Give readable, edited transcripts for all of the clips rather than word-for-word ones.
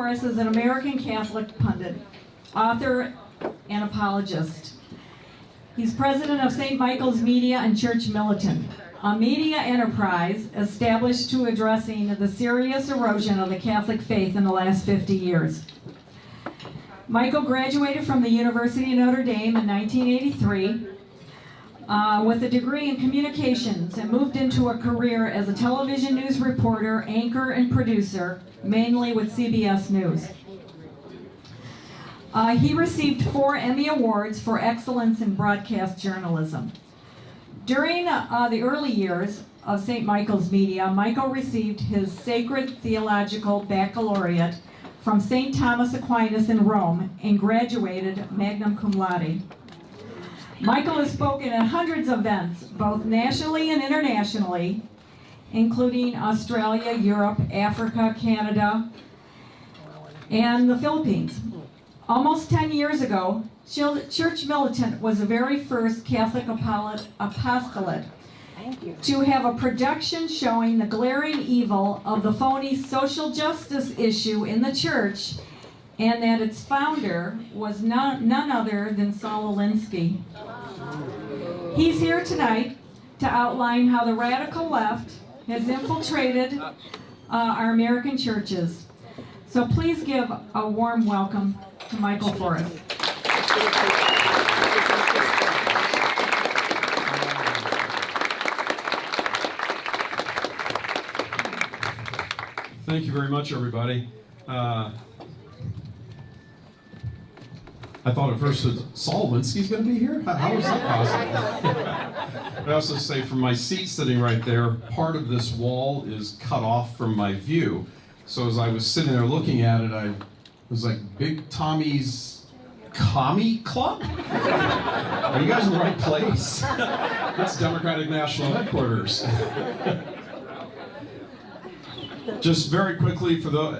Voris is an American Catholic pundit, author, and apologist. He's president of St. Michael's Media and Church Militant, a media enterprise established to addressing the serious erosion of the Catholic faith in the last 50 years. Michael graduated from the University of Notre Dame in 1983 with a degree in communications and moved into a career as a television news reporter, anchor, and producer, mainly with CBS News. He received 4 Emmy Awards for excellence in broadcast journalism. During the early years of St. Michael's Media, Michael received his Sacred Theological Baccalaureate from St. Thomas Aquinas in Rome and graduated magna cum laude. Michael has spoken at hundreds of events, both nationally and internationally, including Australia, Europe, Africa, Canada, and the Philippines. Almost 10 years ago, Church Militant was the very first Catholic apostolate to have a production showing the glaring evil of the phony social justice issue in the church, and that its founder was none other than Saul Alinsky. He's here tonight to outline how the radical left has infiltrated our American churches. So please give a warm welcome to Michael Voris. Thank you very much, everybody. I thought at first that Saul Alinsky's going to be here? How is that possible? I also say from my seat sitting right there, part of this wall is cut off from my view. So as I was sitting there looking at it, I was like, Big Tommy's Commie Club? Are you guys in the right place? That's Democratic National Headquarters. Just very quickly, for the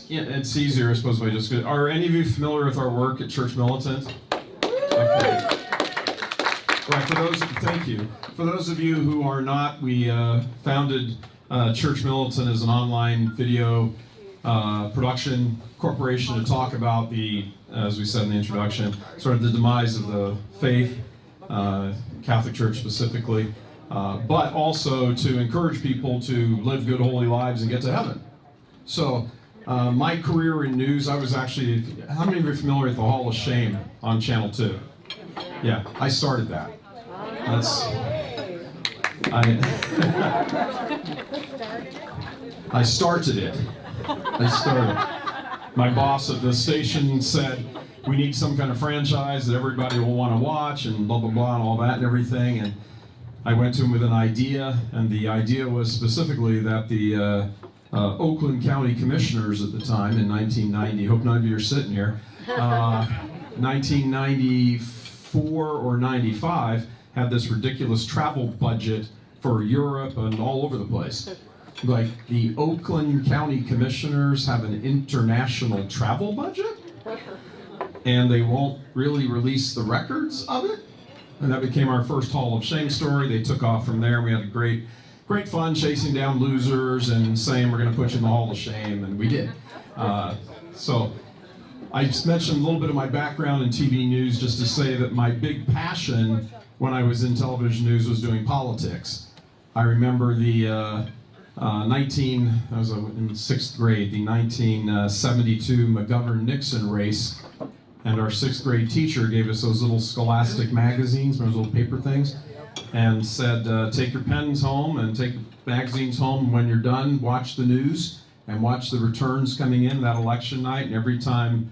it's easier, I suppose, if I just go. Are any of you familiar with our work at Church Militant? Okay. Right. Thank you. For those of you who are not, we founded Church Militant as an online video production corporation to talk about the, as we said in the introduction, sort of the demise of the faith, Catholic Church specifically. But also to encourage people to live good, holy lives and get to heaven. So, my career in news, I was actually, how many of you are familiar with the Hall of Shame on Channel 2? Yeah, I started that. I started it. My boss at the station said, we need some kind of franchise that everybody will want to watch and blah, blah, blah, and all that and everything. And I went to him with an idea, and the idea was specifically that the Oakland County Commissioners at the time in 1990, hope none of you are sitting here, 1994 or 95, had this ridiculous travel budget for Europe and all over the place. Like, the Oakland County Commissioners have an international travel budget, and they won't really release the records of it? And that became our first Hall of Shame story. They took off from there. We had a great fun chasing down losers and saying we're going to put you in the Hall of Shame, and we did. So I just mentioned a little bit of my background in TV news just to say that my big passion when I was in television news was doing politics. I remember the I was in 6th grade, the 1972 McGovern-Nixon race. And our 6th grade teacher gave us those little Scholastic magazines, those little paper things, and said, take your pens home and take your magazines home. And when you're done, watch the news and watch the returns coming in that election night. And every time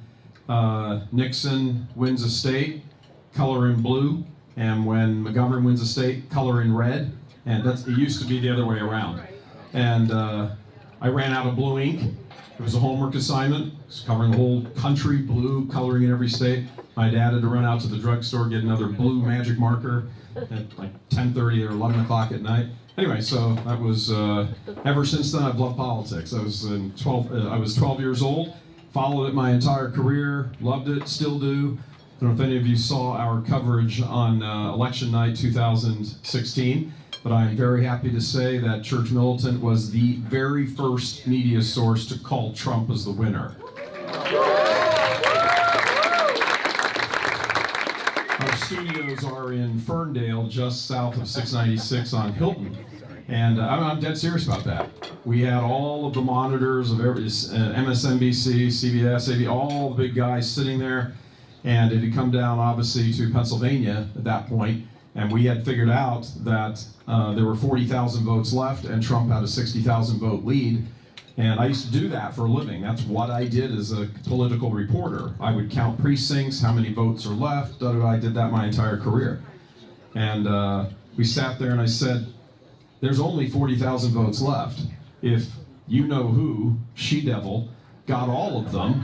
Nixon wins a state, color in blue. And when McGovern wins a state, color in red. And it used to be the other way around. And I ran out of blue ink. It was a homework assignment. It was covering the whole country, blue, coloring in every state. My dad had to run out to the drugstore, get another blue magic marker at like 10:30 or 11 o'clock at night. Anyway, so that was, ever since then I've loved politics. I was 12 years old, followed it my entire career, loved it, still do. I don't know if any of you saw our coverage on election night 2016. But I'm very happy to say that Church Militant was the very first media source to call Trump as the winner. Our studios are in Ferndale, just south of 696 on Hilton. And I'm dead serious about that. We had all of the monitors of every MSNBC, CBS, AB, all the big guys sitting there. And it had come down, obviously, to Pennsylvania at that point. And we had figured out that there were 40,000 votes left, and Trump had a 60,000 vote lead. And I used to do that for a living. That's what I did as a political reporter. I would count precincts, how many votes are left. I did that my entire career. And we sat there and I said, there's only 40,000 votes left. If you know who, she-devil, got all of them,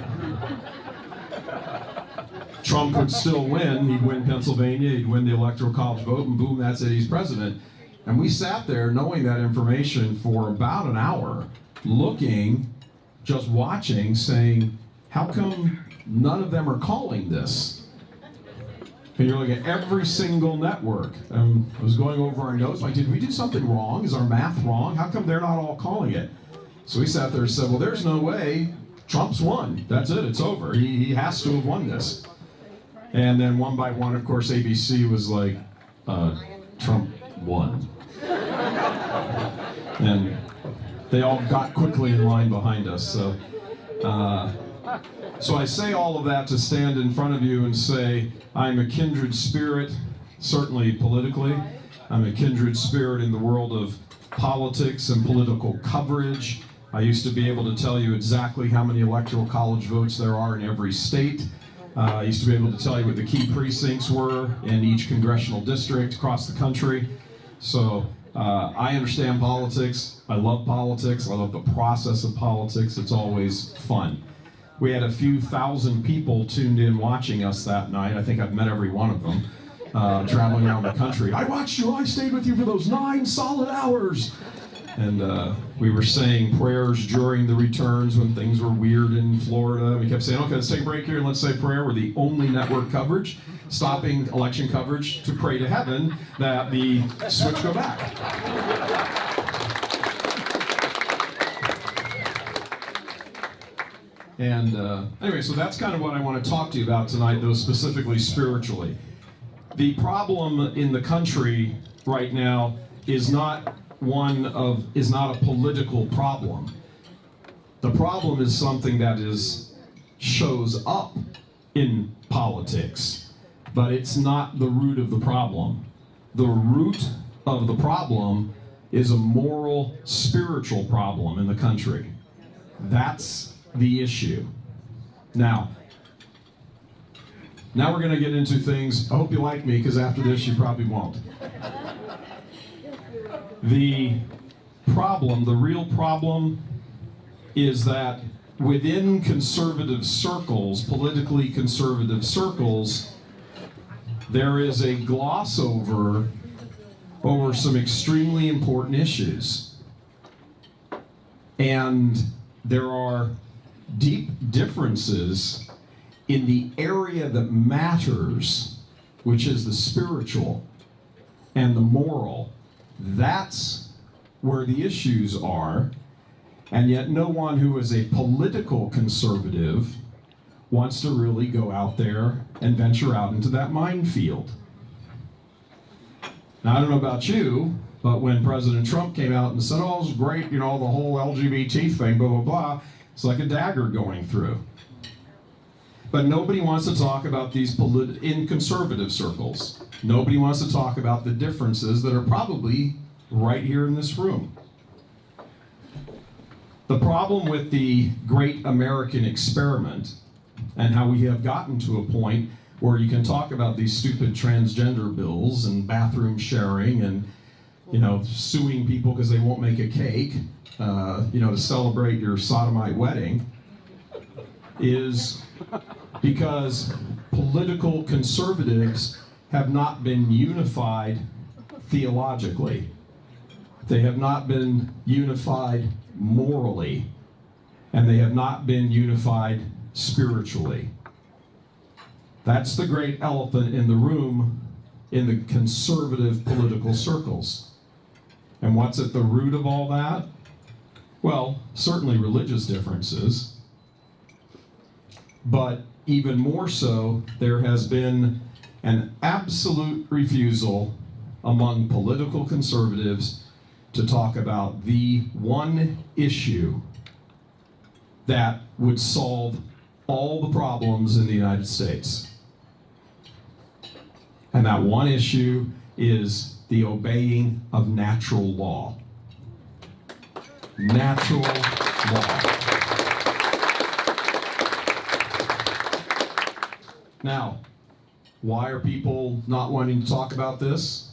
Trump would still win. He'd win Pennsylvania, he'd win the Electoral College vote, and boom, that's it, he's president. And we sat there knowing that information for about an hour, looking, just watching, saying, how come none of them are calling this? And you're looking at every single network. I was going over our notes, like, did we do something wrong? Is our math wrong? How come they're not all calling it? So we sat there and said, well, there's no way. Trump's won. That's it, it's over. He has to have won this. And then one by one, of course, ABC was like, Trump won. And they all got quickly in line behind us. So I say all of that to stand in front of you and say, I'm a kindred spirit, certainly politically. I'm a kindred spirit in the world of politics and political coverage. I used to be able to tell you exactly how many electoral college votes there are in every state. I used to be able to tell you what the key precincts were in each congressional district across the country. So I understand politics. I love politics. I love the process of politics. It's always fun. We had a few thousand people tuned in watching us that night. I think I've met every one of them, traveling around the country. I watched you. I stayed with you for those 9 solid hours. And we were saying prayers during the returns when things were weird in Florida. We kept saying, okay, let's take a break here and let's say prayer. We're the only network coverage stopping election coverage to pray to heaven that the switch go back. And anyway, so that's kind of what I want to talk to you about tonight, though specifically spiritually. The problem in the country right now is not a political problem. The problem is something that shows up in politics, but it's not the root of the problem. The root of the problem is a moral, spiritual problem in the country. That's the issue. Now we're going to get into things. I hope you like me, because after this you probably won't. The real problem is that within conservative circles, politically conservative circles, there is a gloss over some extremely important issues. And there are deep differences in the area that matters, which is the spiritual and the moral. That's where the issues are, and yet no one who is a political conservative wants to really go out there and venture out into that minefield. Now, I don't know about you, but when President Trump came out and said, oh, it's great, the whole LGBT thing, blah, blah, blah, it's like a dagger going through. But nobody wants to talk about these in conservative circles. Nobody wants to talk about the differences that are probably right here in this room. The problem with the great American experiment and how we have gotten to a point where you can talk about these stupid transgender bills and bathroom sharing and suing people because they won't make a cake, to celebrate your sodomite wedding, is because political conservatives have not been unified theologically. They have not been unified morally, and they have not been unified spiritually. That's the great elephant in the room in the conservative political circles. And what's at the root of all that? Well, certainly religious differences. But even more so, there has been an absolute refusal among political conservatives to talk about the one issue that would solve all the problems in the United States. And that one issue is the obeying of natural law. Natural law. Now, why are people not wanting to talk about this?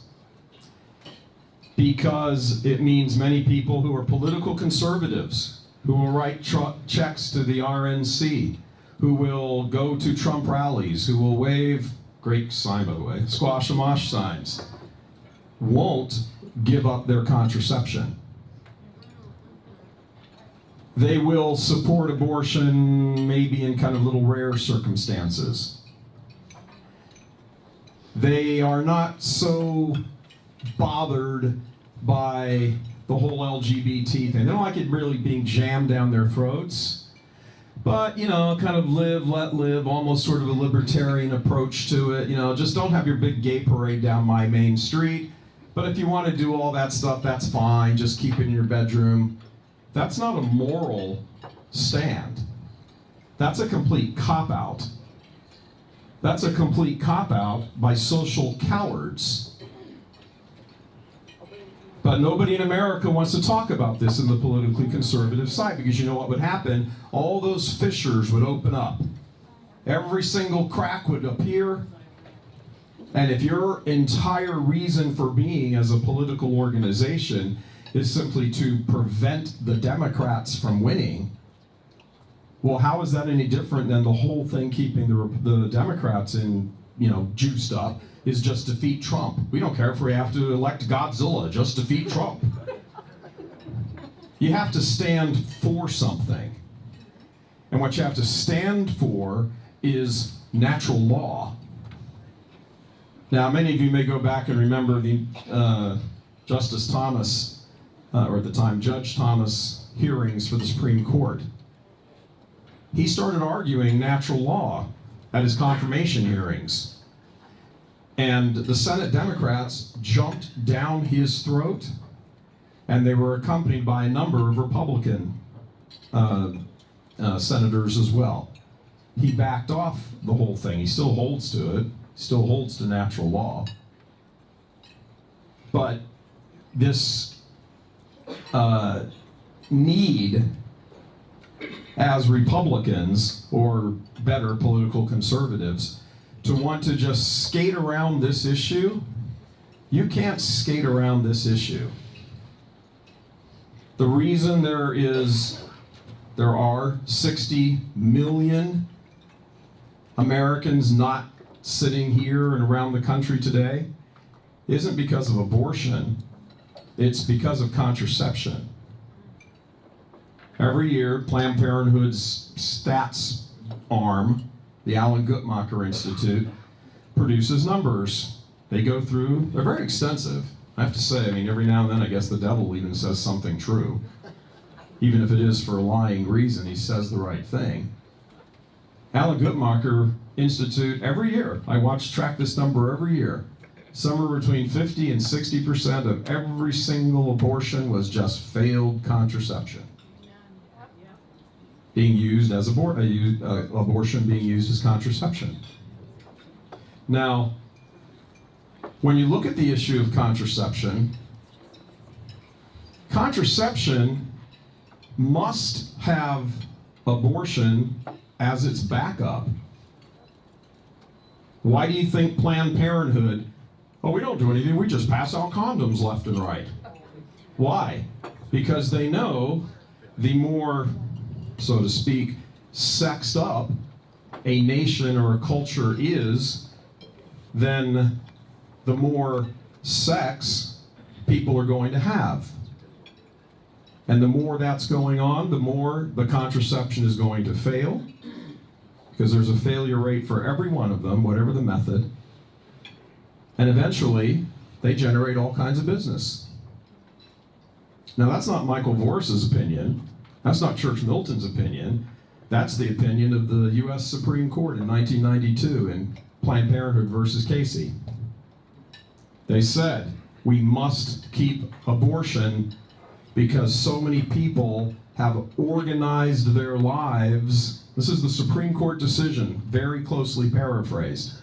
Because it means many people who are political conservatives, who will write checks to the RNC, who will go to Trump rallies, who will wave, great sign by the way, squash and mosh signs, won't give up their contraception. They will support abortion maybe in kind of little rare circumstances. They are not so bothered by the whole LGBT thing. They don't like it really being jammed down their throats. But, you know, kind of live, let live, almost sort of a libertarian approach to it. You know, just don't have your big gay parade down my main street. But if you want to do all that stuff, that's fine. Just keep it in your bedroom. That's not a moral stand. That's a complete cop-out. That's a complete cop-out by social cowards. But nobody in America wants to talk about this in the politically conservative side, because you know what would happen? All those fissures would open up. Every single crack would appear. And if your entire reason for being as a political organization is simply to prevent the Democrats from winning, well, how is that any different than the whole thing keeping the Democrats in, you know, juiced up is just defeat Trump? We don't care if we have to elect Godzilla, just defeat Trump. You have to stand for something. And what you have to stand for is natural law. Now, many of you may go back and remember the Justice Thomas, or at the time Judge Thomas, hearings for the Supreme Court. He started arguing natural law at his confirmation hearings. And the Senate Democrats jumped down his throat, and they were accompanied by a number of Republican senators as well. He backed off the whole thing. He still holds to it, still holds to natural law. But this need, as Republicans, or better, political conservatives, to want to just skate around this issue, you can't skate around this issue. The reason there are 60 million Americans not sitting here and around the country today isn't because of abortion, it's because of contraception. Every year, Planned Parenthood's stats arm, the Alan Guttmacher Institute, produces numbers. They go through, they're very extensive. I have to say, I mean, every now and then I guess the devil even says something true. Even if it is for a lying reason, he says the right thing. Alan Guttmacher Institute, every year, I track this number every year. Somewhere between 50 and 60% of every single abortion was just failed contraception. Being used as abortion being used as contraception. Now, when you look at the issue of contraception, contraception must have abortion as its backup. Why do you think Planned Parenthood, oh, we don't do anything, we just pass out condoms left and right? Why? Because they know the more, so to speak, sexed up a nation or a culture is, then the more sex people are going to have. And the more that's going on, the more the contraception is going to fail, because there's a failure rate for every one of them, whatever the method. And eventually, they generate all kinds of business. Now, that's not Michael Voris's opinion. That's not Church Milton's opinion. That's the opinion of the U.S. Supreme Court in 1992 in Planned Parenthood versus Casey. They said, we must keep abortion because so many people have organized their lives. This is the Supreme Court decision, very closely paraphrased.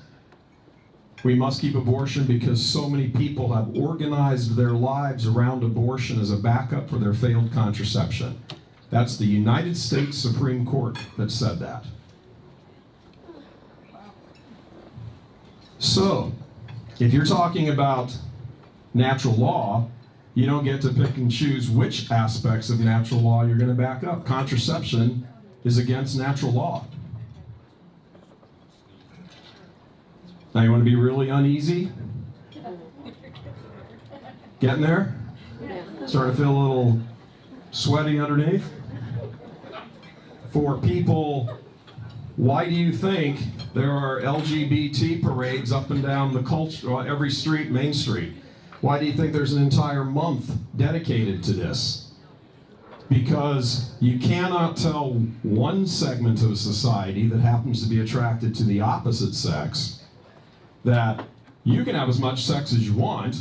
We must keep abortion because so many people have organized their lives around abortion as a backup for their failed contraception. That's the United States Supreme Court that said that. So, if you're talking about natural law, you don't get to pick and choose which aspects of natural law you're going to back up. Contraception is against natural law. Now you want to be really uneasy? Getting there? Starting to feel a little sweaty underneath? For people, why do you think there are LGBT parades up and down the culture, every street, Main Street? Why do you think there's an entire month dedicated to this? Because you cannot tell one segment of society that happens to be attracted to the opposite sex that you can have as much sex as you want.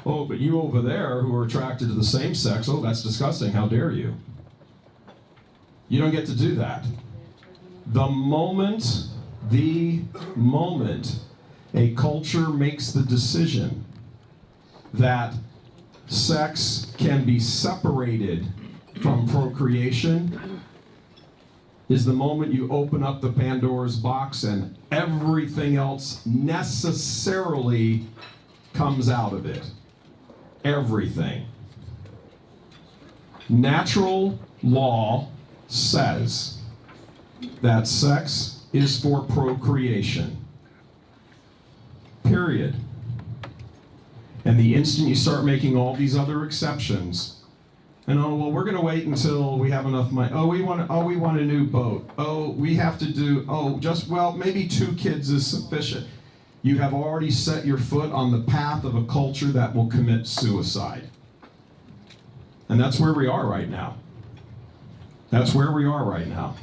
Oh, but you over there who are attracted to the same sex, oh, that's disgusting, how dare you? You don't get to do that. The moment a culture makes the decision that sex can be separated from procreation is the moment you open up the Pandora's box and everything else necessarily comes out of it. Everything. Natural law says that sex is for procreation. Period. And the instant you start making all these other exceptions, and oh, well, we're going to wait until we have enough money. Oh, we want a new boat. Oh, we have to do, maybe 2 kids is sufficient. You have already set your foot on the path of a culture that will commit suicide. And that's where we are right now. That's where we are right now.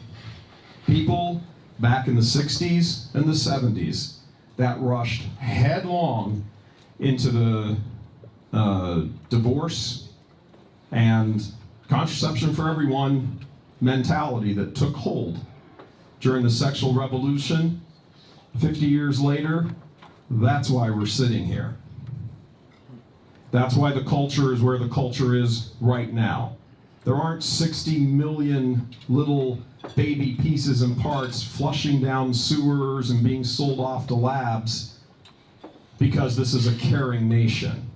People back in the 60s and the 70s that rushed headlong into the divorce and contraception for everyone mentality that took hold during the sexual revolution. 50 years later, that's why we're sitting here. That's why the culture is where the culture is right now. There aren't 60 million little baby pieces and parts flushing down sewers and being sold off to labs because this is a caring nation.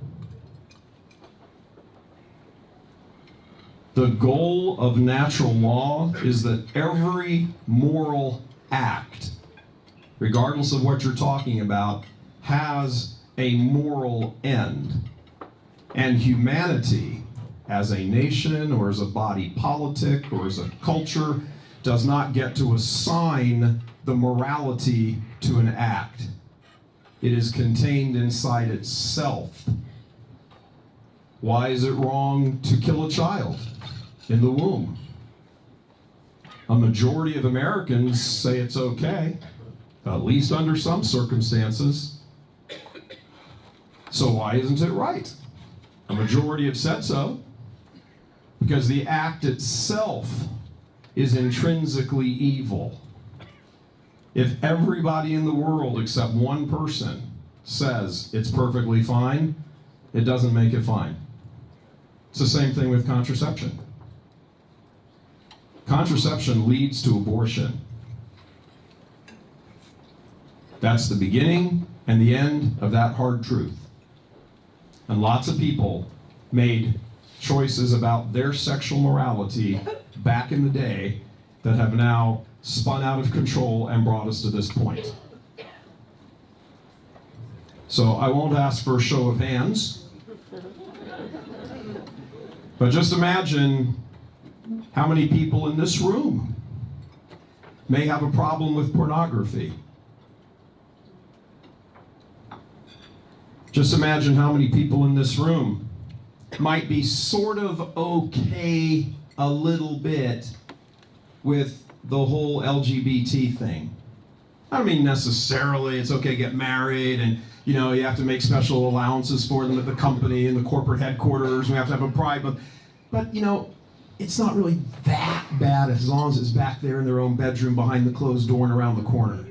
The goal of natural law is that every moral act, regardless of what you're talking about, has a moral end. And humanity, as a nation or as a body politic or as a culture, does not get to assign the morality to an act. It is contained inside itself. Why is it wrong to kill a child in the womb? A majority of Americans say it's okay, at least under some circumstances. So why isn't it right? A majority have said so because the act itself is intrinsically evil. If everybody in the world except one person says it's perfectly fine, it doesn't make it fine. It's the same thing with contraception. Contraception leads to abortion. That's the beginning and the end of that hard truth. And lots of people made choices about their sexual morality back in the day that have now spun out of control and brought us to this point. So I won't ask for a show of hands, but just imagine how many people in this room may have a problem with pornography. Just imagine how many people in this room might be sort of okay a little bit with the whole LGBT thing. I don't mean necessarily it's okay to get married and you have to make special allowances for them at the company and the corporate headquarters. We have to have a pride month. But it's not really that bad as long as it's back there in their own bedroom behind the closed door and around the corner.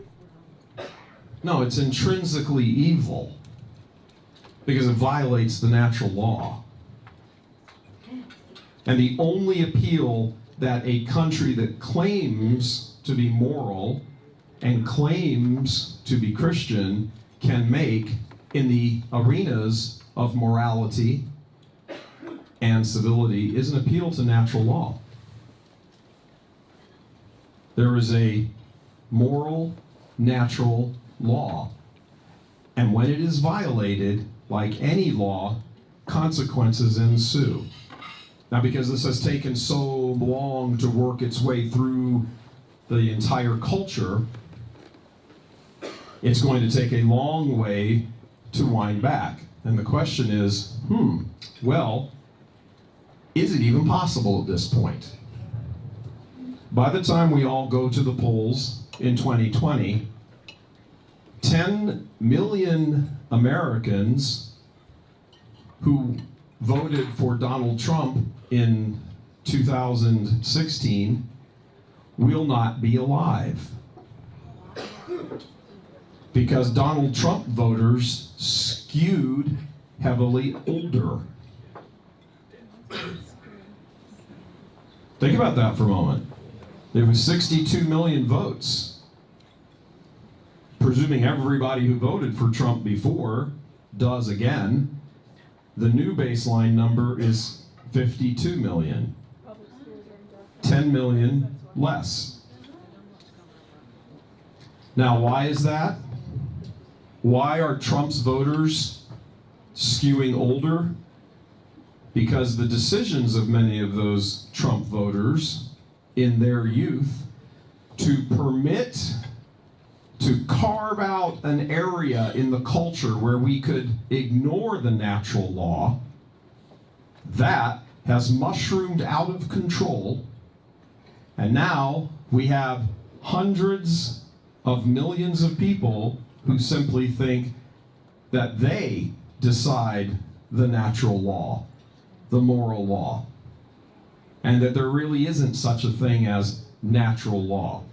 No, it's intrinsically evil because it violates the natural law. And the only appeal that a country that claims to be moral and claims to be Christian can make in the arenas of morality and civility is an appeal to natural law. There is a moral, natural law. And when it is violated, like any law, consequences ensue. Now, because this has taken so long to work its way through the entire culture, it's going to take a long way to wind back. And the question is, well, is it even possible at this point? By the time we all go to the polls in 2020, 10 million Americans who voted for Donald Trump in 2016 will not be alive. Because Donald Trump voters skewed heavily older. Think about that for a moment. There was 62 million votes. Presuming everybody who voted for Trump before does again, the new baseline number is 52 million. 10 million less. Now, why is that? Why are Trump's voters skewing older? Because the decisions of many of those Trump voters in their youth to permit, to carve out an area in the culture where we could ignore the natural law, that has mushroomed out of control. And now we have hundreds of millions of people who simply think that they decide the natural law, the moral law, and that there really isn't such a thing as natural law.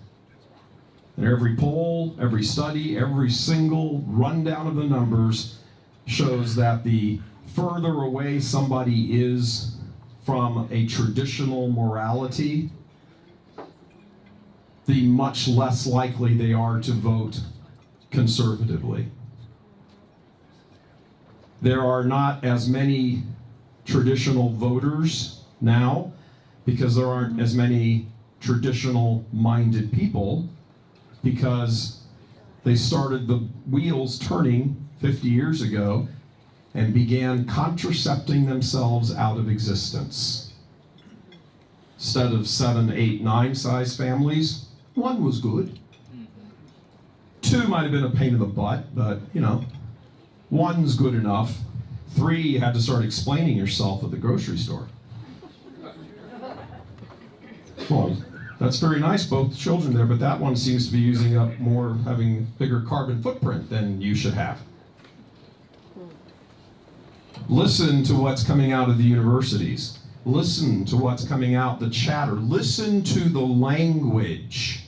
And every poll, every study, every single rundown of the numbers shows that the further away somebody is from a traditional morality, the much less likely they are to vote conservatively. There are not as many traditional voters now because there aren't as many traditional-minded people, because they started the wheels turning 50 years ago and began contracepting themselves out of existence. Instead of 7, 8, 9 size families, one was good. 2 might have been a pain in the butt, but 1's good enough. 3, you had to start explaining yourself at the grocery store. Well, that's very nice, both children there, but that one seems to be using up more, having bigger carbon footprint than you should have. Listen to what's coming out of the universities. Listen to what's coming out, the chatter. Listen to the language.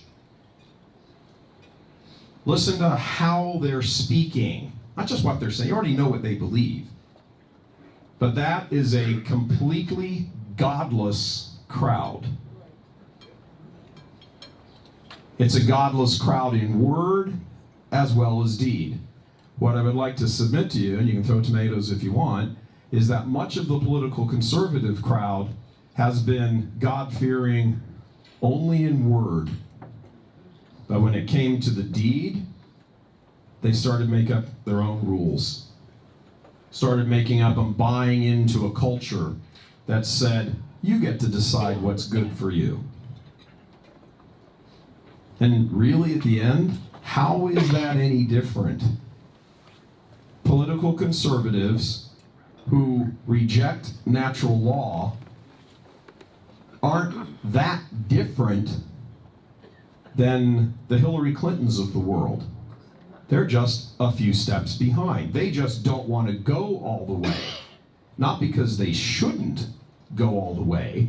Listen to how they're speaking. Not just what they're saying. You already know what they believe. But that is a completely godless crowd. It's a godless crowd in word as well as deed. What I would like to submit to you, and you can throw tomatoes if you want, is that much of the political conservative crowd has been God-fearing only in word. But when it came to the deed, they started to make up their own rules. Started making up and buying into a culture that said, you get to decide what's good for you. And really, at the end, how is that any different? Political conservatives who reject natural law aren't that different than the Hillary Clintons of the world. They're just a few steps behind. They just don't want to go all the way. Not because they shouldn't go all the way,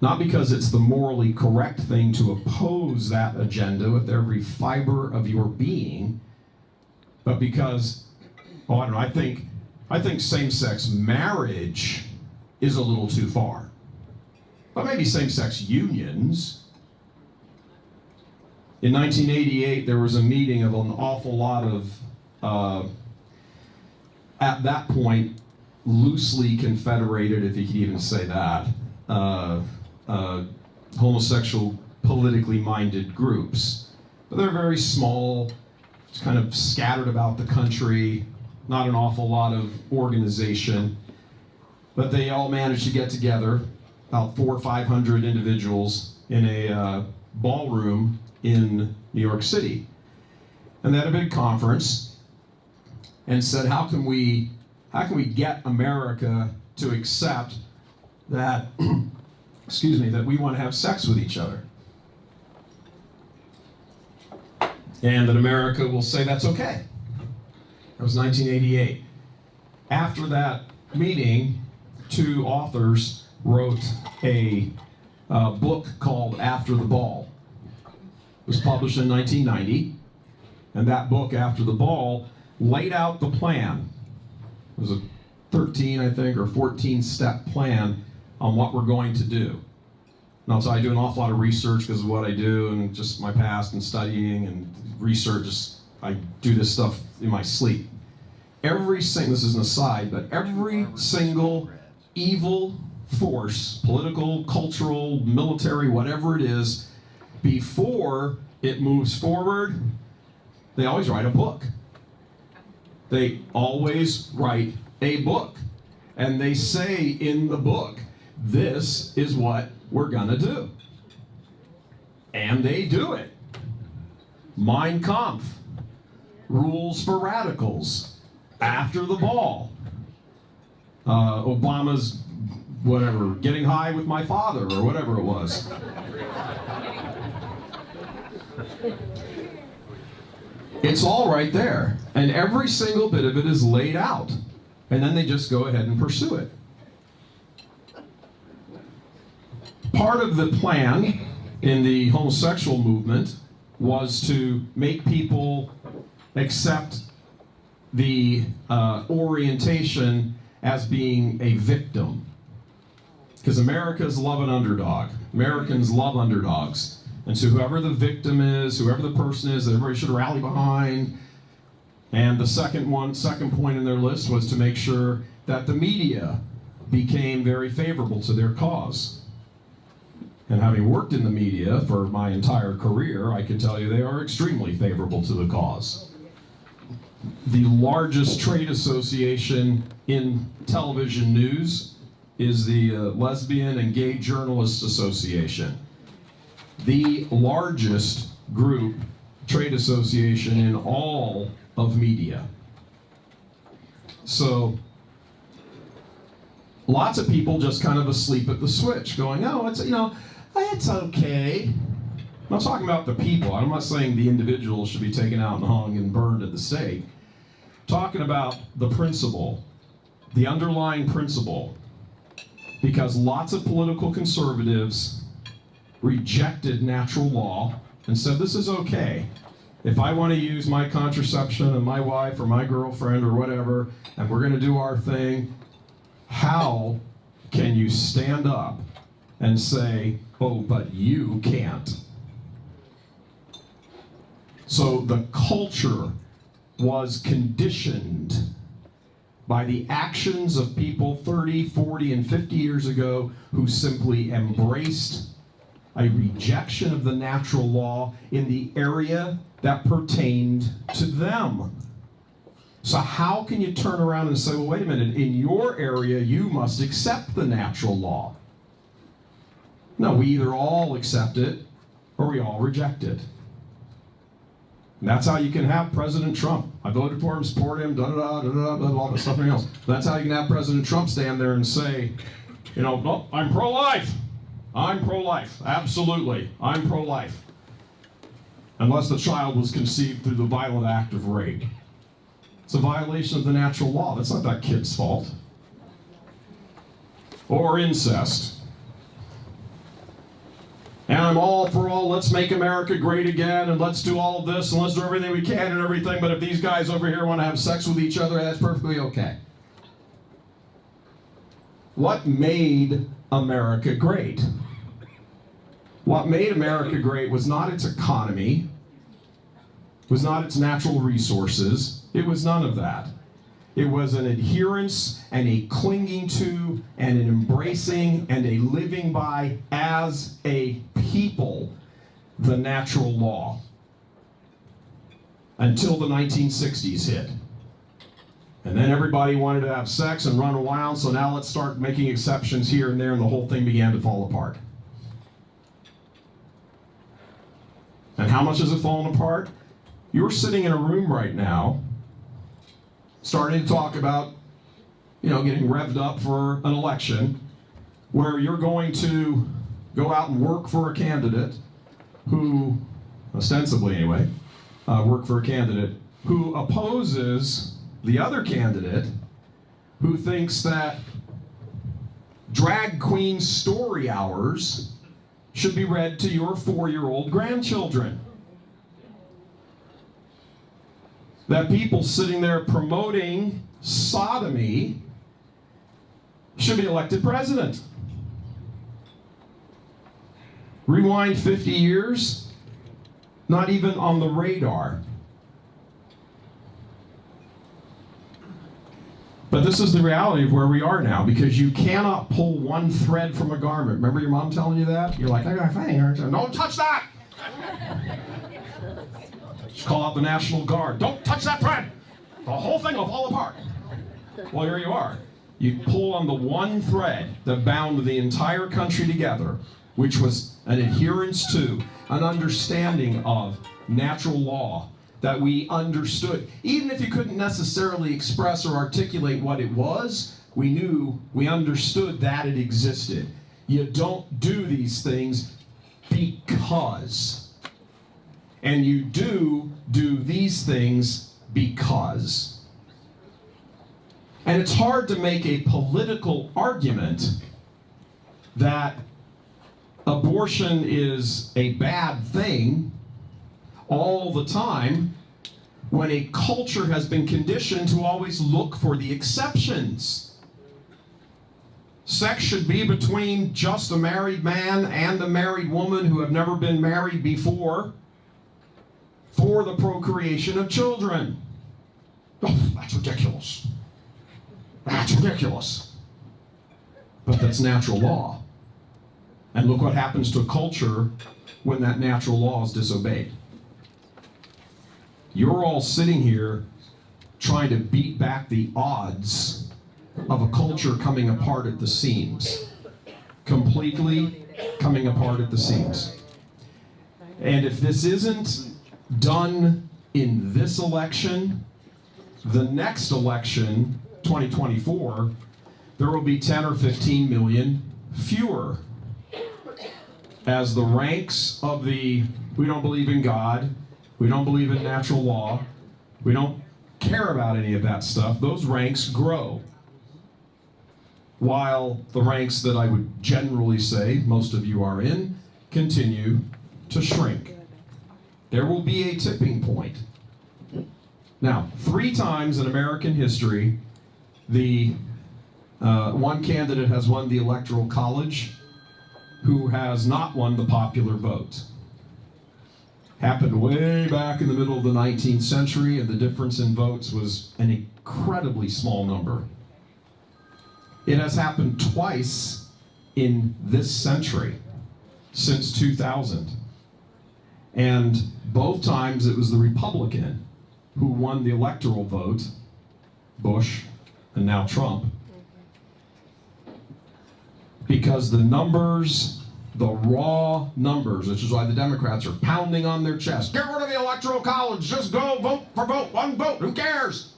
not because it's the morally correct thing to oppose that agenda with every fiber of your being, but because, oh, I don't know, I think same-sex marriage is a little too far. But maybe same-sex unions. In 1988, there was a meeting of an awful lot of, at that point, loosely confederated, if you could even say that, homosexual, politically minded groups. But they're very small, it's kind of scattered about the country, not an awful lot of organization. But they all managed to get together, about 400 or 500 individuals, in a ballroom in New York City. And they had a big conference and said, how can we get America to accept that, excuse me, that we want to have sex with each other? And that America will say that's okay. That was 1988. After that meeting, two authors wrote a book called After the Ball. It was published in 1990, and that book, After the Ball, laid out the plan. It was a 13, I think, or 14-step plan on what we're going to do. And also, I do an awful lot of research because of what I do and just my past and studying and research. I do this stuff in my sleep. This is an aside, but every single evil force, political, cultural, military, whatever it is, before it moves forward, they always write a book. They always write a book. And they say in the book, this is what we're gonna do. And they do it. Mein Kampf, Rules for Radicals, After the Ball, Obama's, whatever, Getting High with My Father, or whatever it was. It's all right there. And every single bit of it is laid out. And then they just go ahead and pursue it. Part of the plan in the homosexual movement was to make people accept the orientation as being a victim. Because Americans love an underdog. Americans love underdogs. And so whoever the victim is, whoever the person is, that everybody should rally behind. And the second point in their list was to make sure that the media became very favorable to their cause. And having worked in the media for my entire career, I can tell you they are extremely favorable to the cause. The largest trade association in television news is the Lesbian and Gay Journalists Association. The largest group, trade association in all of media. So, lots of people just kind of asleep at the switch, going, oh, it's okay. I'm not talking about the people. I'm not saying the individual should be taken out and hung and burned at the stake. I'm talking about the principle, the underlying principle. Because lots of political conservatives rejected natural law and said, this is okay. If I want to use my contraception and my wife or my girlfriend or whatever, and we're going to do our thing, how can you stand up and say, oh, but you can't? So the culture was conditioned by the actions of people 30, 40, and 50 years ago who simply embraced a rejection of the natural law in the area that pertained to them. So how can you turn around and say, well, wait a minute, in your area you must accept the natural law? No, we either all accept it or we all reject it. And that's how you can have President Trump. I voted for him, support him, all this stuff and else. That's how you can have President Trump stand there and say, no, I'm pro-life. I'm pro-life. Absolutely. I'm pro-life. Unless the child was conceived through the violent act of rape. It's a violation of the natural law. That's not that kid's fault. Or incest. And I'm all for let's make America great again, and let's do all of this, and let's do everything we can and everything, but if these guys over here want to have sex with each other, that's perfectly okay. What made America great? What made America great was not its economy, was not its natural resources, it was none of that. It was an adherence and a clinging to and an embracing and a living by, as a people, the natural law. Until the 1960s hit. And then everybody wanted to have sex and run wild, so now let's start making exceptions here and there, and the whole thing began to fall apart. And how much has it fallen apart? You're sitting in a room right now, starting to talk about, getting revved up for an election, where you're going to go out and work for a candidate who, ostensibly anyway, work for a candidate who opposes the other candidate who thinks that drag queen story hours should be read to your 4-year-old grandchildren. That people sitting there promoting sodomy should be elected president. Rewind 50 years, not even on the radar. But this is the reality of where we are now, because you cannot pull one thread from a garment. Remember your mom telling you that? You're like, I got a thing. Don't touch that! Just call out the National Guard. Don't touch that thread! The whole thing will fall apart. Well, here you are. You pull on the one thread that bound the entire country together, which was an adherence to, an understanding of natural law that we understood. Even if you couldn't necessarily express or articulate what it was, we understood that it existed. You don't do these things because. And you do these things because. And it's hard to make a political argument that abortion is a bad thing all the time when a culture has been conditioned to always look for the exceptions. Sex should be between just a married man and a married woman who have never been married before for the procreation of children. Oh, that's ridiculous. That's ridiculous. But that's natural law. And look what happens to a culture when that natural law is disobeyed. You're all sitting here trying to beat back the odds of a culture coming apart at the seams. Completely coming apart at the seams. And if this isn't done in this election, the next election, 2024, there will be 10 or 15 million fewer. As the ranks of we don't believe in God, we don't believe in natural law, we don't care about any of that stuff, those ranks grow. While the ranks that I would generally say most of you are in continue to shrink. There will be a tipping point. Now, 3 times in American history, the one candidate has won the Electoral College who has not won the popular vote. Happened way back in the middle of the 19th century, and the difference in votes was an incredibly small number. It has happened twice in this century, since 2000. And both times it was the Republican who won the electoral vote, Bush, and now Trump. Because the numbers, the raw numbers, which is why the Democrats are pounding on their chest. Get rid of the Electoral College, just go vote for vote, one vote, who cares?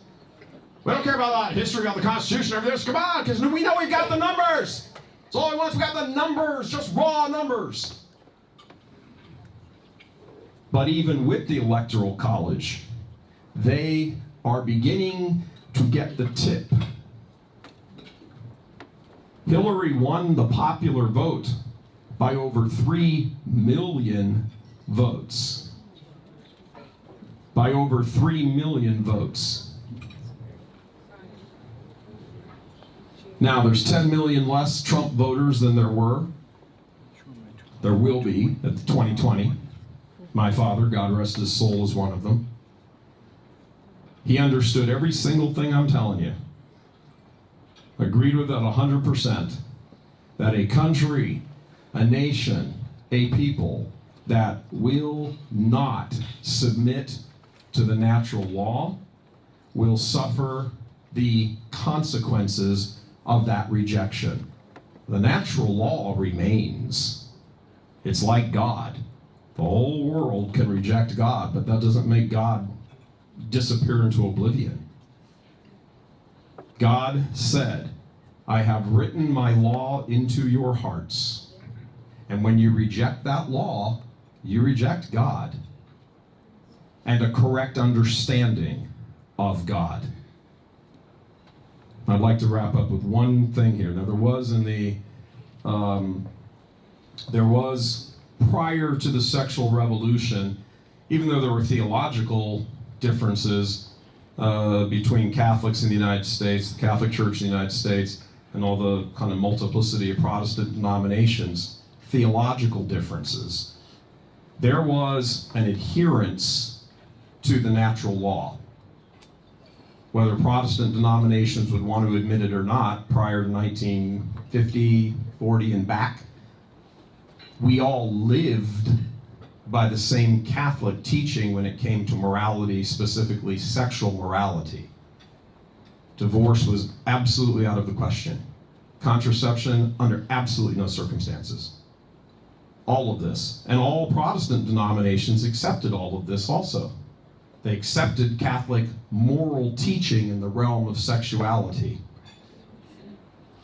We don't care about that history, about the Constitution, everything else. Come on, because we know we've got the numbers. It's That's all he wants. We got the numbers, just raw numbers. But even with the Electoral College, they are beginning to get the tip. Hillary won the popular vote by over 3 million votes. By over 3 million votes. Now, there's 10 million less Trump voters than there were. There will be at the 2020. My father, God rest his soul, is one of them. He understood every single thing I'm telling you. Agreed with it 100%. That a country, a nation, a people that will not submit to the natural law will suffer the consequences of that rejection. The natural law remains. It's like God. The whole world can reject God, but that doesn't make God disappear into oblivion. God said, I have written my law into your hearts. And when you reject that law, you reject God and a correct understanding of God. I'd like to wrap up with one thing here. Now, there was prior to the sexual revolution, even though there were theological differences between Catholics in the United States, the Catholic Church in the United States, and all the kind of multiplicity of Protestant denominations, theological differences, there was an adherence to the natural law. Whether Protestant denominations would want to admit it or not, prior to 1950, 40, and back, we all lived by the same Catholic teaching when it came to morality, specifically sexual morality. Divorce was absolutely out of the question. Contraception, under absolutely no circumstances. All of this. And all Protestant denominations accepted all of this also. They accepted Catholic moral teaching in the realm of sexuality.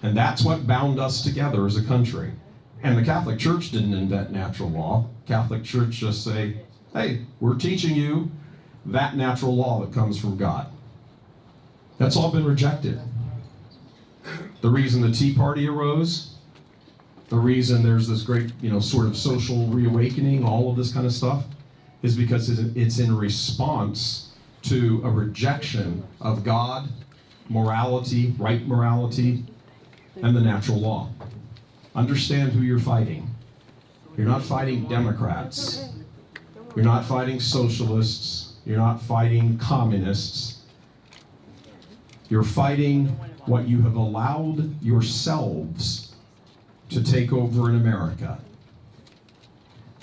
And that's what bound us together as a country. And the Catholic Church didn't invent natural law. Catholic Church just say, hey, we're teaching you that natural law that comes from God. That's all been rejected. The reason the Tea Party arose, the reason there's this great, sort of social reawakening, all of this kind of stuff, is because it's in response to a rejection of God, morality, right morality, and the natural law. Understand who you're fighting. You're not fighting Democrats. You're not fighting socialists. You're not fighting communists. You're fighting what you have allowed yourselves to take over in America.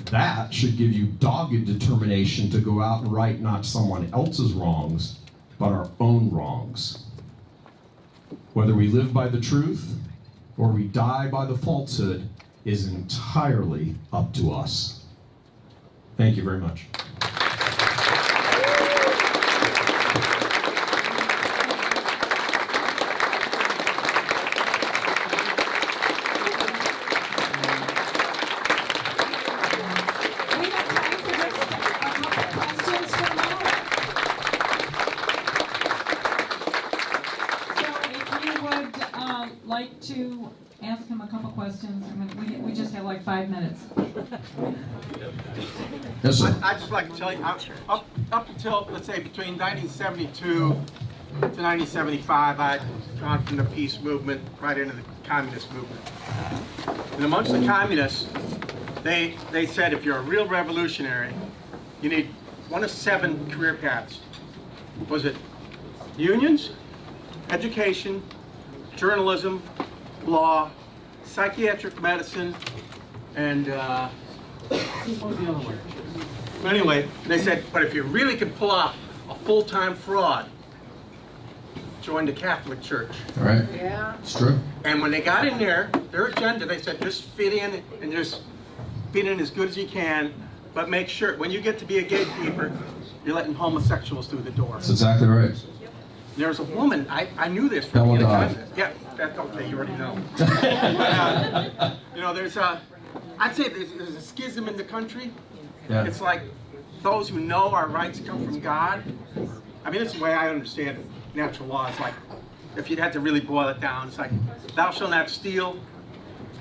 That should give you dogged determination to go out and right not someone else's wrongs, but our own wrongs. Whether we live by the truth or we die by the falsehood is entirely up to us. Thank you very much. To ask him a couple questions. We just have like 5 minutes. Yes, sir. I'd just like to tell you, up until, let's say, between 1972 to 1975, I'd gone from the peace movement right into the communist movement. And amongst the communists, they said if you're a real revolutionary, you need one of 7 career paths. Was it unions, education, journalism, law, psychiatric medicine, and what was the other one? But anyway, they said, but if you really can pull off a full-time fraud, join the Catholic Church. All right. Yeah. It's true. And when they got in there, their agenda, they said, just fit in and just fit in as good as you can, but make sure when you get to be a gatekeeper, you're letting homosexuals through the door. That's exactly right. There's a woman, I knew this from Helen the Dodd. Yeah, that's okay, you already know. You know, I'd say there's a schism in the country. Yeah. It's like those who know our rights come from God. I mean, this is the way I understand it. Natural law is like, if you had to really boil it down, it's like, thou shalt not steal,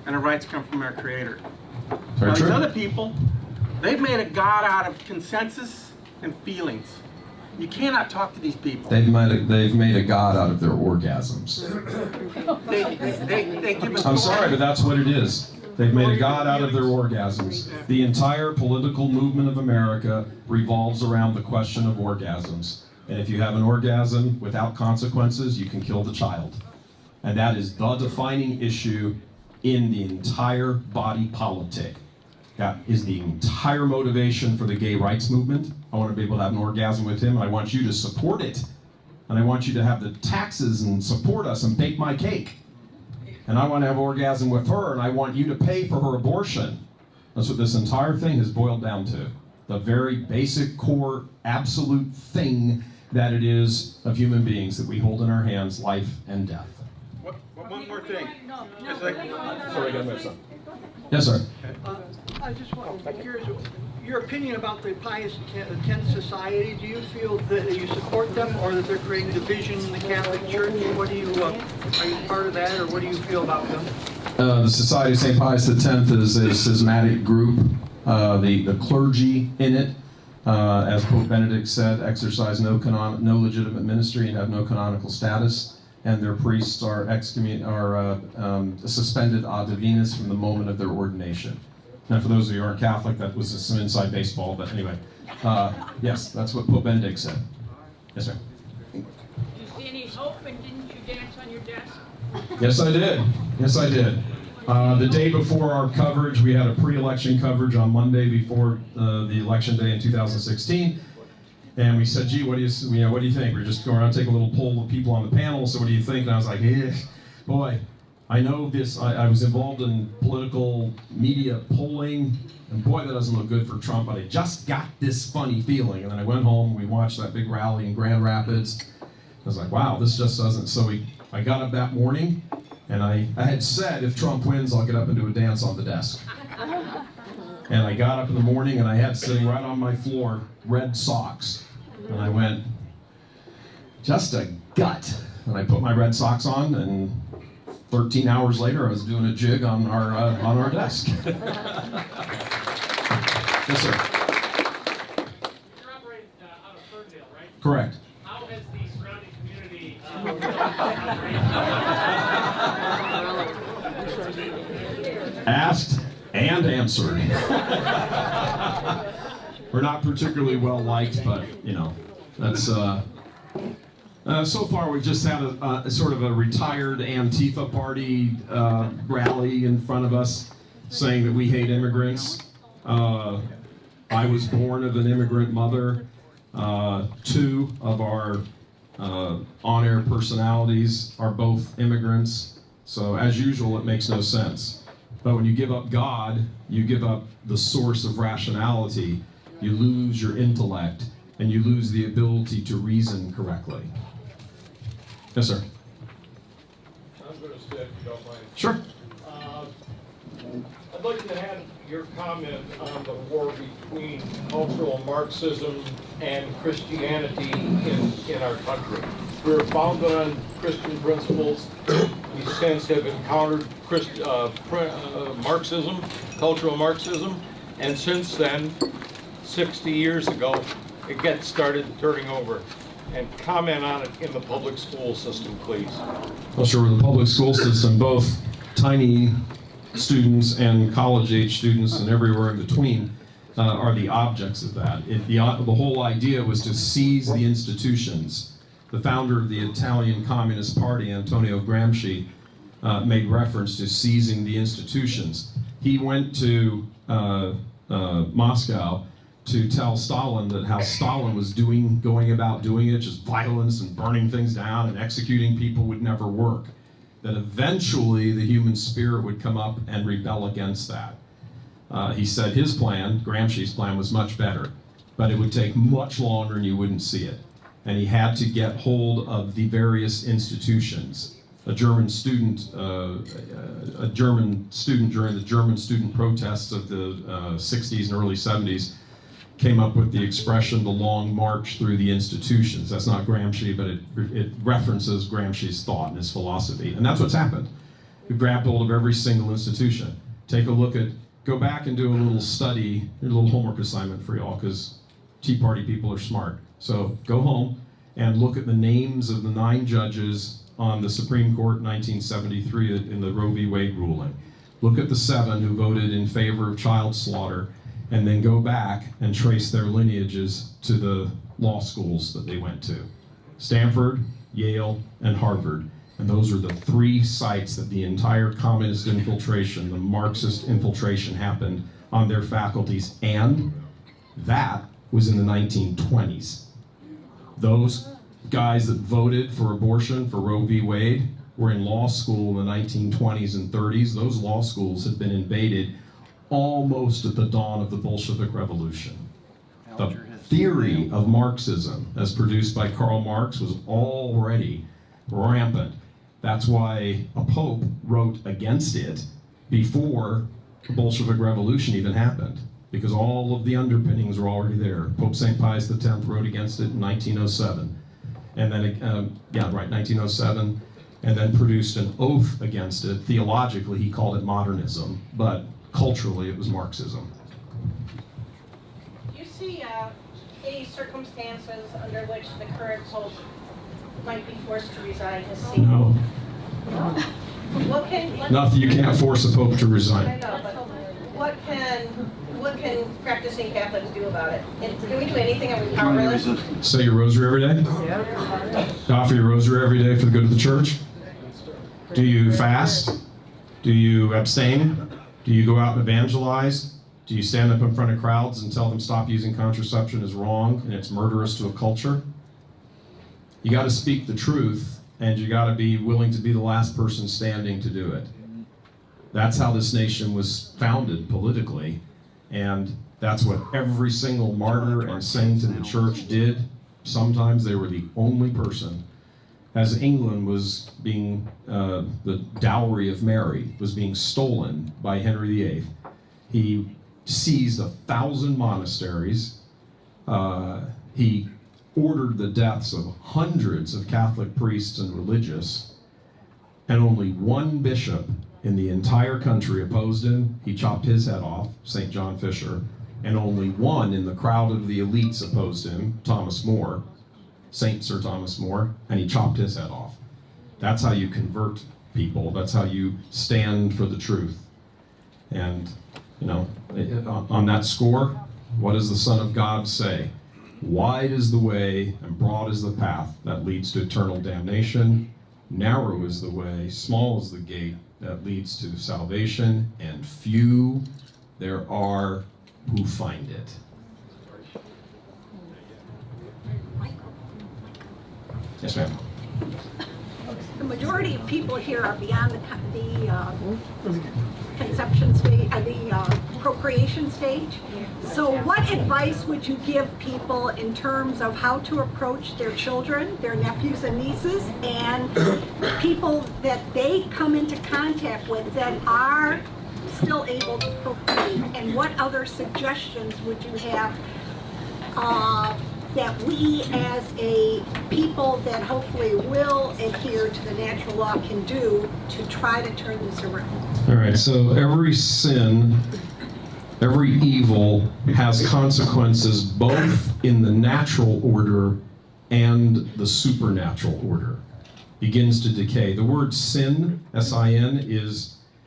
and our rights come from our Creator. Very Now, true. these other people, they've made a God out of consensus and feelings. You cannot talk to these people. They've made a god out of their orgasms. They give I'm sorry, but that's what it is. They've made a god out of their orgasms. The entire political movement of America revolves around the question of orgasms. And if you have an orgasm without consequences, you can kill the child. And that is the defining issue in the entire body politic. That is the entire motivation for the gay rights movement. I want to be able to have an orgasm with him, and I want you to support it. And I want you to have the taxes and support us and bake my cake. And I want to have an orgasm with her, and I want you to pay for her abortion. That's what this entire thing has boiled down to. The very basic, core, absolute thing that it is of human beings that we hold in our hands, life and death. One more thing. It's like, Sorry, I got my son. Yes, sir. I just want, I'm curious, your opinion about the Pius X Society. Do you feel that you support them, or that they're creating division in the Catholic Church? What do you, are you part of that, or what do you feel about them? The Society of St. Pius X is a schismatic group. The clergy in it, as Pope Benedict said, exercise no legitimate ministry and have no canonical status. And their priests are suspended ad divinis from the moment of their ordination. Now, for those of you who aren't Catholic, that was some inside baseball, but anyway. Yes, that's what Pope Benedict said. Yes, sir. Did you see any hope, and didn't you dance on your desk? Yes, I did. Yes, I did. The day before our coverage, we had a pre-election coverage on Monday before the election day in 2016. And we said, gee, what do you think? We're just going around, take a little poll of people on the panel, so what do you think? And I was like, boy, I know this, I was involved in political media polling, and boy, that doesn't look good for Trump, but I just got this funny feeling. And then I went home, we watched that big rally in Grand Rapids. I was like, wow, this just doesn't, so I got up that morning, and I had said, if Trump wins, I'll get up and do a dance on the desk. And I got up in the morning, and I had sitting right on my floor, red socks. And I went, just a gut. And I put my red socks on, and 13 hours later, I was doing a jig on our desk. Yes, sir. You're operating out of Ferndale, right? Correct. How has the surrounding community Asked and answered. We're not particularly well liked, but you know, that's so far we've just had a sort of a retired Antifa party rally in front of us saying that we hate immigrants. I was born of an immigrant mother. Two of our on-air personalities are both immigrants. So as usual, it makes no sense. But when you give up God, you give up the source of rationality. You lose your intellect, and you lose the ability to reason correctly. Yes, sir. I'm going to say, if you don't mind. Sure. I'd like to have your comment on the war between cultural Marxism and Christianity in our country. We were founded on Christian principles. We since have encountered Marxism, cultural Marxism, and since then, 60 years ago, it started turning over. And comment on it in the public school system, please. Well, sure. The public school system, both tiny students and college-age students and everywhere in between, are the objects of that. The whole idea was to seize the institutions. The founder of the Italian Communist Party, Antonio Gramsci, made reference to seizing the institutions. He went to Moscow to tell Stalin that how Stalin was going about doing it, just violence and burning things down and executing people would never work. That eventually the human spirit would come up and rebel against that. He said his plan, Gramsci's plan, was much better, but it would take much longer and you wouldn't see it. and he had to get hold of the various institutions. A German student during the German student protests of the 60s and early 70s came up with the expression, the long march through the institutions. That's not Gramsci, but it references Gramsci's thought and his philosophy. And that's what's happened. We've grabbed hold of every single institution. Take a look at, go back and do a little study, a little homework assignment for y'all, because Tea Party people are smart. So go home and look at the names of the 9 judges on the Supreme Court in 1973 in the Roe v. Wade ruling. Look at the 7 who voted in favor of child slaughter, and then go back and trace their lineages to the law schools that they went to. Stanford, Yale, and Harvard. And those are the 3 sites that the entire communist infiltration, the Marxist infiltration, happened on their faculties. And that was in the 1920s. Those guys that voted for abortion for Roe v. Wade were in law school in the 1920s and 30s. Those law schools had been invaded almost at the dawn of the Bolshevik Revolution. The theory of Marxism, as produced by Karl Marx, was already rampant. That's why a pope wrote against it before the Bolshevik Revolution even happened, because all of the underpinnings were already there. Pope St. Pius X wrote against it in 1907. And then, 1907, and then produced an oath against it. Theologically, he called it modernism, but culturally, it was Marxism. Do you see any circumstances under which the current pope might be forced to resign his seat? No, What nothing. You can't force a pope to I resign. know, but what can practicing Catholics do about it? And can we do anything? Are we powerless? Say your rosary every day? Offer your rosary every day for the good of the church? Do you fast? Do you abstain? Do you go out and evangelize? Do you stand up in front of crowds and tell them stop using contraception is wrong and it's murderous to a culture? You got to speak the truth, and you got to be willing to be the last person standing to do it. That's how this nation was founded politically, and that's what every single martyr and saint in the church did. Sometimes they were the only person. As England was being, the dowry of Mary was being stolen by Henry VIII, he seized 1,000 monasteries. He ordered the deaths of hundreds of Catholic priests and religious, and only one bishop in the entire country opposed him. He chopped his head off, St. John Fisher, and only one in the crowd of the elites opposed him, Thomas More, St. Sir Thomas More, and he chopped his head off. That's how you convert people. That's how you stand for the truth. And, you know, on that score, what does the Son of God say? Wide is the way and broad is the path that leads to eternal damnation. Narrow is the way, small is the gate that leads to salvation, and few there are who find it. Yes, ma'am. The majority of people here are beyond the conception stage, the procreation stage. So what advice would you give people in terms of how to approach their children, their nephews and nieces, and people that they come into contact with that are still able to procreate? And what other suggestions would you have that we as a people that hopefully will adhere to the natural law can do to try to turn this around? All right, so every sin, every evil has consequences both in the natural order and the supernatural order. Begins to decay. The word sin, S-I-N,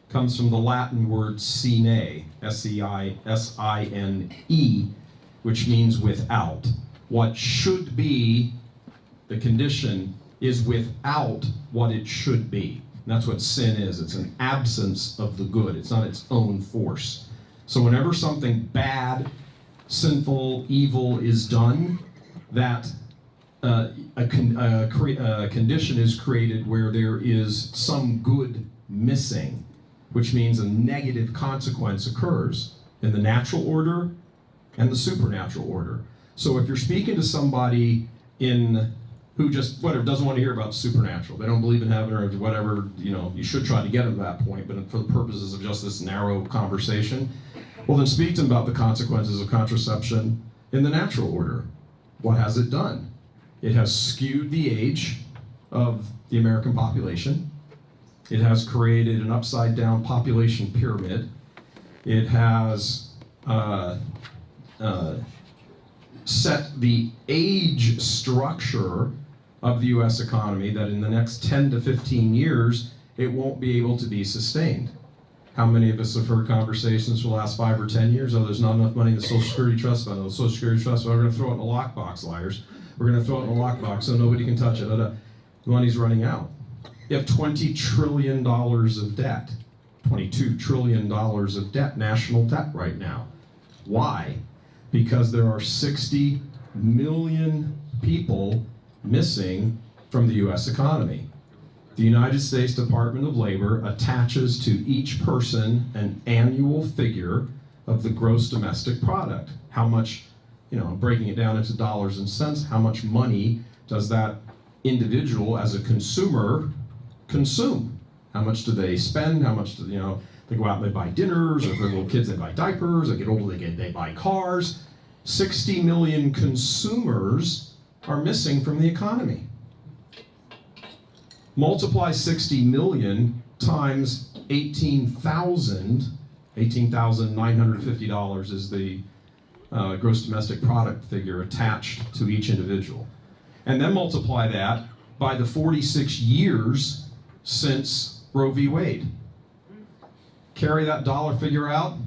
comes from the Latin word sine, S-E-I-S-I-N-E, which means without. What should be, the condition, is without what it should be. And that's what sin is. It's an absence of the good. It's not its own force. So whenever something bad, sinful, evil is done, that a condition is created where there is some good missing, which means a negative consequence occurs in the natural order and the supernatural order. So if you're speaking to somebody who just, whatever, doesn't want to hear about supernatural. They don't believe in heaven or whatever, you should try to get them to that point, but for the purposes of just this narrow conversation, well then speak to them about the consequences of contraception in the natural order. What has it done? It has skewed the age of the American population. It has created an upside down population pyramid. It has set the age structure of the US economy that in the next 10 to 15 years, it won't be able to be sustained. How many of us have heard conversations for the last 5 or 10 years? Oh, there's not enough money in the Social Security Trust Fund. The Social Security Trust Fund, we're going to throw it in a lockbox, liars. We're going to throw it in a lockbox so nobody can touch it. The money's running out. You have $20 trillion of debt. $22 trillion of debt, national debt right now. Why? Because there are 60 million people missing from the US economy. The United States Department of Labor attaches to each person an annual figure of the gross domestic product. How much, breaking it down into dollars and cents, how much money does that individual as a consumer consume? How much do they spend? How much do they go out and they buy dinners, or if they're little kids, they buy diapers, they get older, they buy cars. 60 million consumers are missing from the economy. Multiply 60 million times $18,950 is the gross domestic product figure attached to each individual. And then multiply that by the 46 years since Roe v. Wade. Carry that dollar figure out,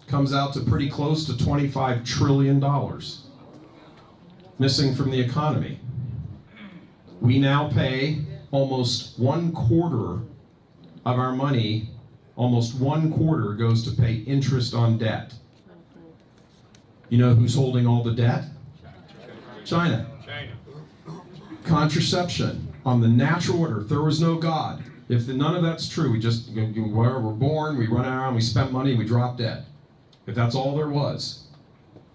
comes out to pretty close to $25 trillion missing from the economy. We now pay almost 1/4 of our money, almost 1/4 goes to pay interest on debt. You know who's holding all the debt? China. Contraception on the natural order. If there was no God, if none of that's true, we just, we're born, we run around, we spend money, we drop dead. If that's all there was,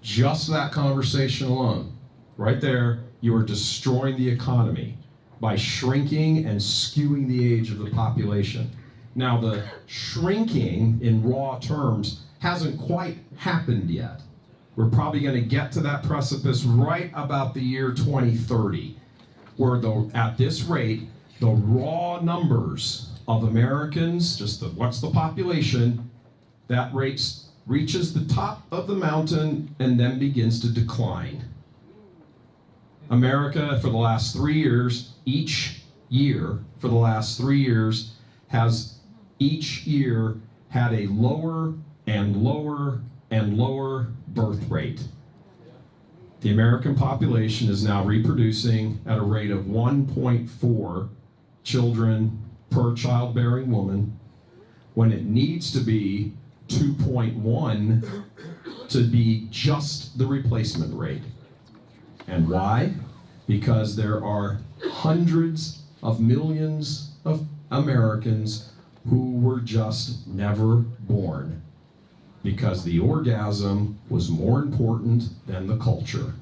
just that conversation alone, right there, you are destroying the economy by shrinking and skewing the age of the population. Now, the shrinking in raw terms hasn't quite happened yet. We're probably going to get to that precipice right about the year 2030, where at this rate, the raw numbers of Americans, what's the population, that rate reaches the top of the mountain and then begins to decline. America, for the last 3 years, each year for the last 3 years, has each year had a lower and lower and lower birth rate. The American population is now reproducing at a rate of 1.4 children per childbearing woman, when it needs to be 2.1 to be just the replacement rate. And why? Because there are hundreds of millions of Americans who were just never born, because the orgasm was more important than the culture.